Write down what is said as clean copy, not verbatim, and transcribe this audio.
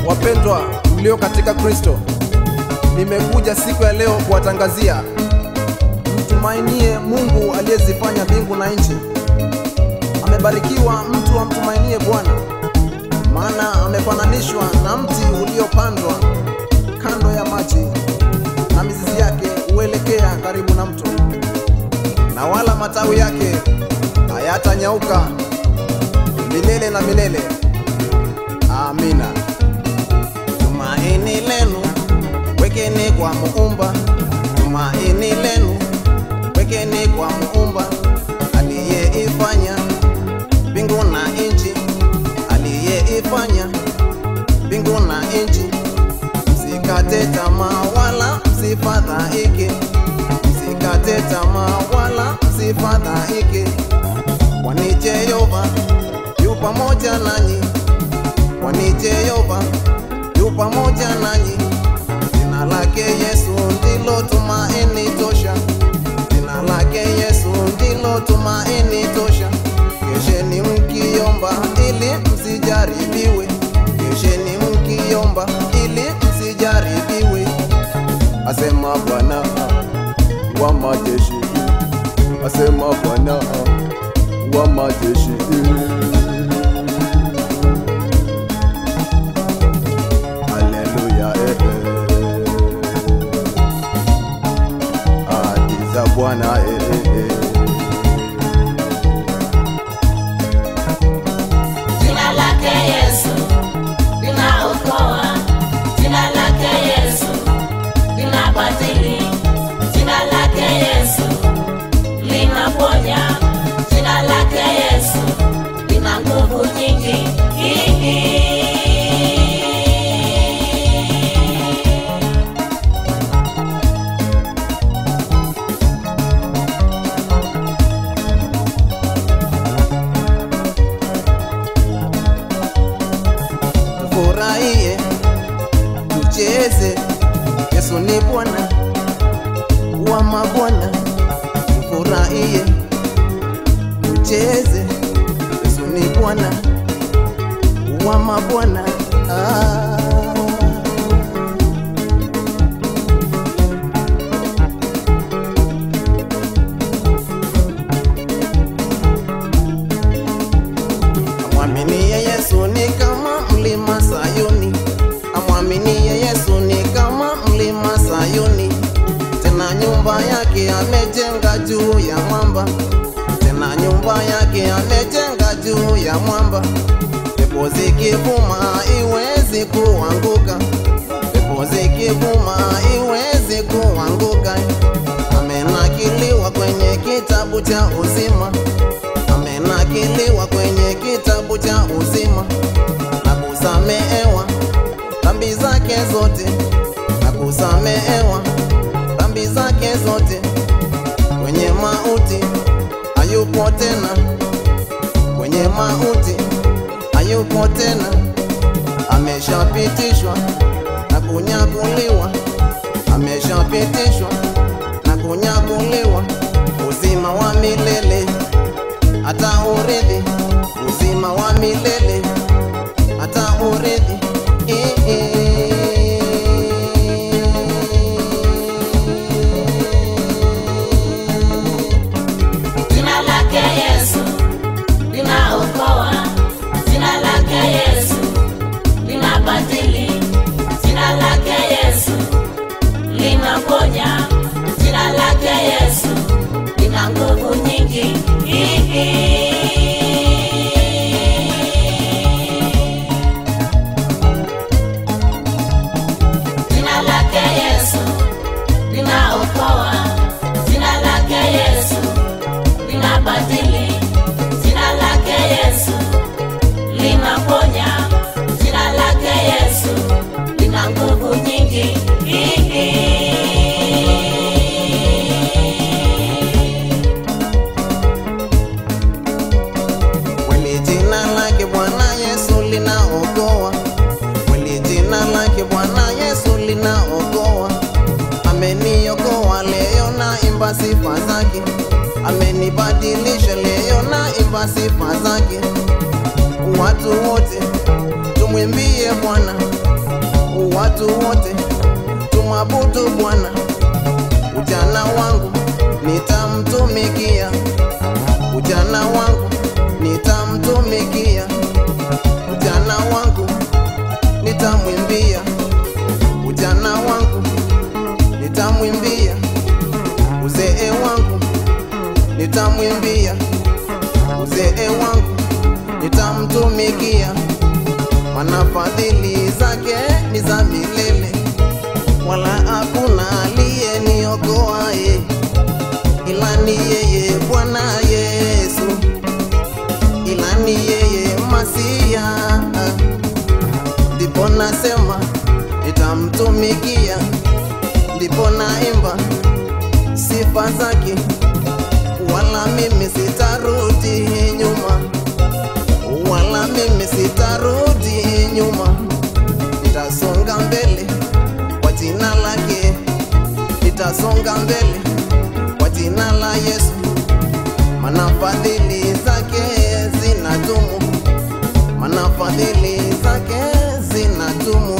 Wapendwa mlio katika Kristo, nimekuja siku ya leo kuwatangazia mtumainie Mungu aliyezifanya mbingu na nchi. Amebarikiwa mtu amtumainie Bwana, maana amefananishwa na mti uliopandwa kando ya maji, na mizizi yake huelekea karibu na mto, na wala matawi yake hayatanyauka milele na milele. Amina. Tumaini lenu wekeni kwa Muumba, tumaini lenu wekeni kwa Muumba aliyeifanya mbingu na nchi, aliyeifanya mbingu na nchi. Msikate tamaa wala msifadhaike, msikate tamaa wala msifadhaike, kwani Jehova yu pamoja nanyi, kwani Jehova yu pamoja nanyi. Jina lake Yesu ndilo tumaini tosha, jina lake Yesu ndilo tumaini tosha. Kesheni mkiomba ili msijaribiwe, kesheni mkiomba ili msijaribiwe, asema Bwana wa majeshi, asema Bwana wa majeshi. Bwana Jina lake Yesu linaokoa, jina lake Yesu linabadili, jina lake Yesu linaponya, jina lake Yesu lina nguvu nyingi. Furahie, tucheze, Yesu ni Bwana wa mabwana. Furahie, tucheze, Yesu ni Bwana wa mabwana. Amwaminie Yesu ni kama mlima Sayuni, amwaminie Yesu ni kama mlima Sayuni. Tena nyumba yake amejenga juu ya mwamba, tena nyumba yake amejenga juu ya mwamba. Pepo zikivuma iwezi kuanguka, pepo zikivuma iwezi kuanguka. Amenakiliwa kwenye kitabu cha uzima, amenakiliwa kwenye kitabu cha uzima, na kusamehewa dhambi zake zote, na kusamehewa dhambi zake zote. Kwenye mauti hayupo tena, kwenye mauti hayupo tena. Ameshapitishwa na kunyakuliwa, ameshapitishwa na kunyakuliwa. Uzima wa milele hata urithi, uzima wa milele hata urithi. Jina lake Yesu linaokoa, jina lake Yesu linabadili, jina lake Yesu linaponya, jina lake Yesu lina nguvu nyingi. Jina lake Yesu linaokoa, jina lake Yesu linabadili, jina lake Yesu linaponya, jina lake Yesu lina nguvu nyingi. Kweli jina lake Bwana Yesu linaokoa, kweli jina lake Bwana Yesu linaokoa. Ameniokoa leo sifa zake. Watu wote tumwimbie Bwana, watu wote tumwabudu Bwana. Ujana wangu nitamtumikia, ujana wangu nitamtumikia, ujana wangu nitamwimbia, ujana wangu nitamwimbia, uzee wangu nitamwimbia, uzee wangu nitamtumikia. Maana fadhili zake ni za milele, wala hakuna aliyeniokoa ila ni yeye Bwana Yesu, ila ni yeye Masia. Ndipo nasema nitamtumikia, ndipo naimba sifa zake, wala mimi sitarudi nyuma, wala mimi sitarudi nyuma. Nitasonga mbele kwa jina lake, nitasonga mbele kwa jina la Yesu. Maana fadhili zake zinadumu, maana fadhili zake zinadumu.